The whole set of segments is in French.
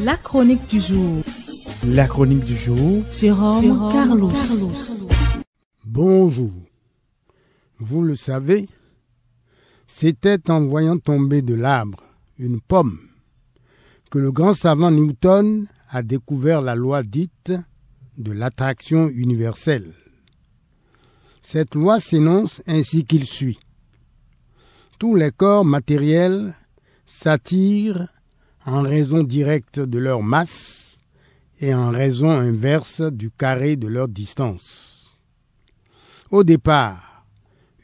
La chronique du jour. La chronique du jour. Jérôme Carlos. Bonjour. Vous le savez, c'était en voyant tomber de l'arbre une pomme que le grand savant Newton a découvert la loi dite de l'attraction universelle. Cette loi s'énonce ainsi qu'il suit. Tous les corps matériels s'attirent en raison directe de leur masse et en raison inverse du carré de leur distance. Au départ,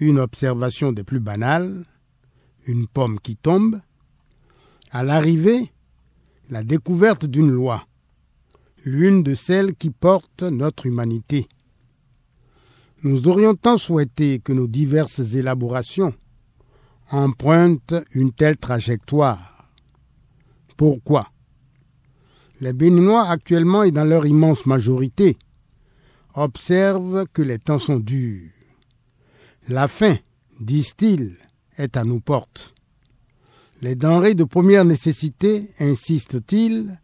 une observation des plus banales, une pomme qui tombe. À l'arrivée, la découverte d'une loi, l'une de celles qui portent notre humanité. Nous aurions tant souhaité que nos diverses élaborations empruntent une telle trajectoire. Pourquoi ? Les Béninois actuellement et dans leur immense majorité observent que les temps sont durs. La faim, disent-ils, est à nos portes. Les denrées de première nécessité, insistent-ils,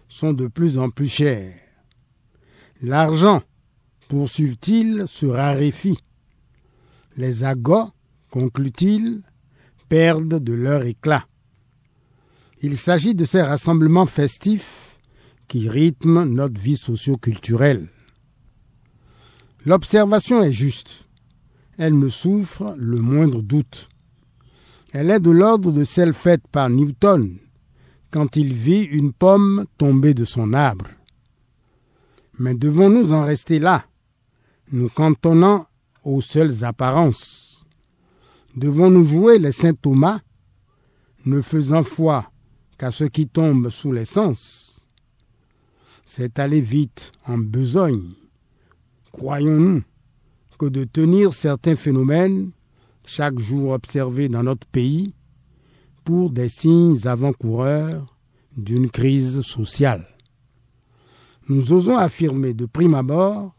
sont de plus en plus chères. L'argent, poursuivent-ils, se raréfie. Les agos, concluent-ils, perdent de leur éclat. Il s'agit de ces rassemblements festifs qui rythment notre vie socio-culturelle. L'observation est juste. Elle ne souffre le moindre doute. Elle est de l'ordre de celle faite par Newton quand il vit une pomme tomber de son arbre. Mais devons-nous en rester là, nous cantonnant aux seules apparences? Devons-nous jouer les saint Thomas, ne faisant foi qu'à ce qui tombe sous les sens? C'est aller vite en besogne. Croyons-nous que de tenir certains phénomènes, chaque jour observés dans notre pays, pour des signes avant-coureurs d'une crise sociale? Nous osons affirmer de prime abord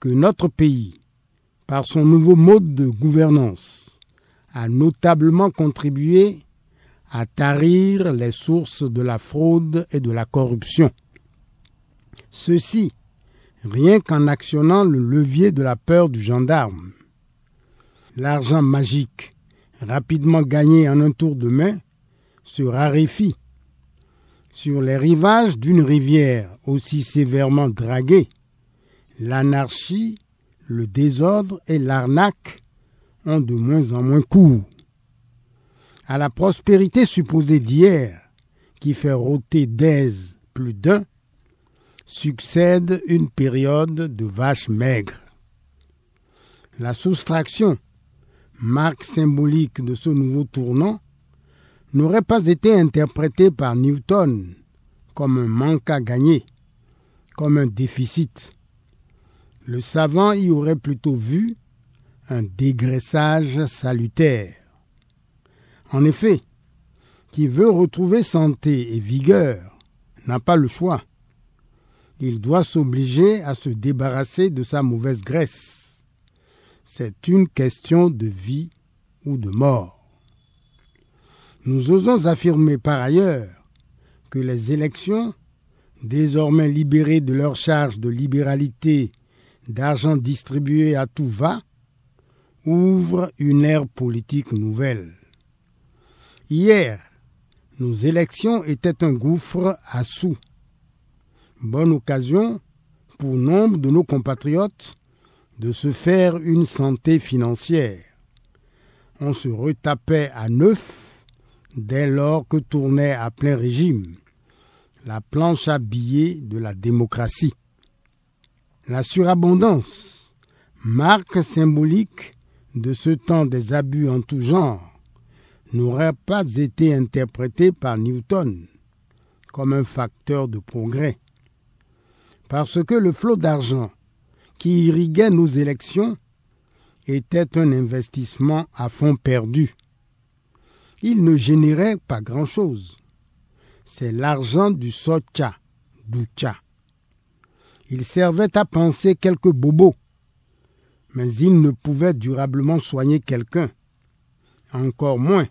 que notre pays, par son nouveau mode de gouvernance, a notablement contribué à tarir les sources de la fraude et de la corruption. Ceci, rien qu'en actionnant le levier de la peur du gendarme. L'argent magique, rapidement gagné en un tour de main, se raréfie. Sur les rivages d'une rivière aussi sévèrement draguée, l'anarchie, le désordre et l'arnaque ont de moins en moins cours. À la prospérité supposée d'hier, qui fait rôter d'aise plus d'un, succède une période de vaches maigres. La soustraction, marque symbolique de ce nouveau tournant, n'aurait pas été interprétée par Newton comme un manque à gagner, comme un déficit. Le savant y aurait plutôt vu un dégraissage salutaire. En effet, qui veut retrouver santé et vigueur n'a pas le choix. Il doit s'obliger à se débarrasser de sa mauvaise graisse. C'est une question de vie ou de mort. Nous osons affirmer par ailleurs que les élections, désormais libérées de leur charge de libéralité, d'argent distribué à tout va, ouvrent une ère politique nouvelle. Hier, nos élections étaient un gouffre à sous. Bonne occasion pour nombre de nos compatriotes de se faire une santé financière. On se retapait à neuf dès lors que tournait à plein régime la planche à billets de la démocratie. La surabondance, marque symbolique de ce temps des abus en tout genre, n'aurait pas été interprétée par Newton comme un facteur de progrès. Parce que le flot d'argent qui irriguait nos élections était un investissement à fond perdu. Il ne générait pas grand-chose. C'est l'argent du socha, du tcha. Il servait à penser quelques bobos, mais il ne pouvait durablement soigner quelqu'un, encore moins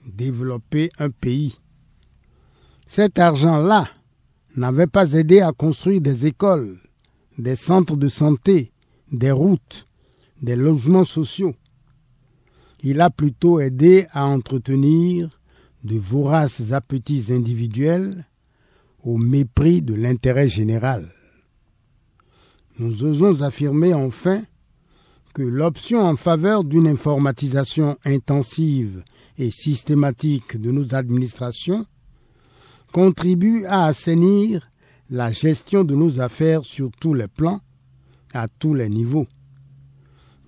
développer un pays. Cet argent-là n'avait pas aidé à construire des écoles, des centres de santé, des routes, des logements sociaux. Il a plutôt aidé à entretenir de voraces appétits individuels au mépris de l'intérêt général. Nous osons affirmer enfin que l'option en faveur d'une informatisation intensive et systématique de nos administrations contribue à assainir la gestion de nos affaires sur tous les plans, à tous les niveaux.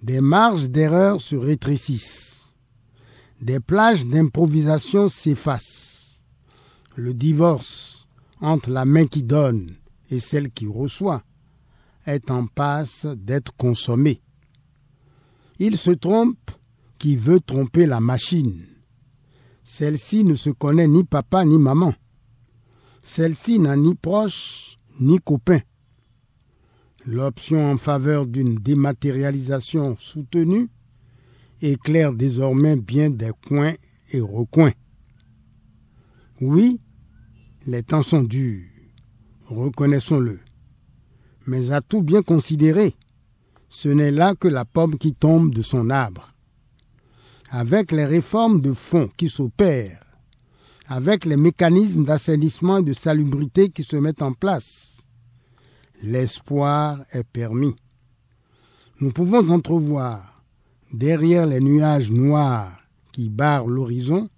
Des marges d'erreur se rétrécissent. Des plages d'improvisation s'effacent. Le divorce entre la main qui donne et celle qui reçoit est en passe d'être consommé. Il se trompe qui veut tromper la machine. Celle-ci ne se connaît ni papa ni maman. Celle-ci n'a ni proche ni copain. L'option en faveur d'une dématérialisation soutenue éclaire désormais bien des coins et recoins. Oui, les temps sont durs, reconnaissons-le. Mais à tout bien considérer, ce n'est là que la pomme qui tombe de son arbre. Avec les réformes de fond qui s'opèrent, avec les mécanismes d'assainissement et de salubrité qui se mettent en place, l'espoir est permis. Nous pouvons entrevoir, derrière les nuages noirs qui barrent l'horizon,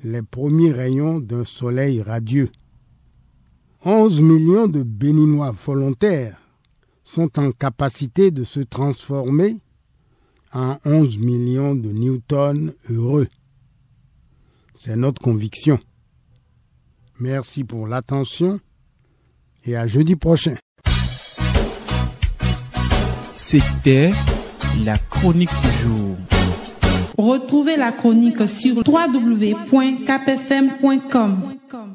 les premiers rayons d'un soleil radieux. 11 millions de Béninois volontaires sont en capacité de se transformer en 11 millions de Newtons heureux. C'est notre conviction. Merci pour l'attention et à jeudi prochain. C'était la chronique du jour. Retrouvez la chronique sur www.capfm.com.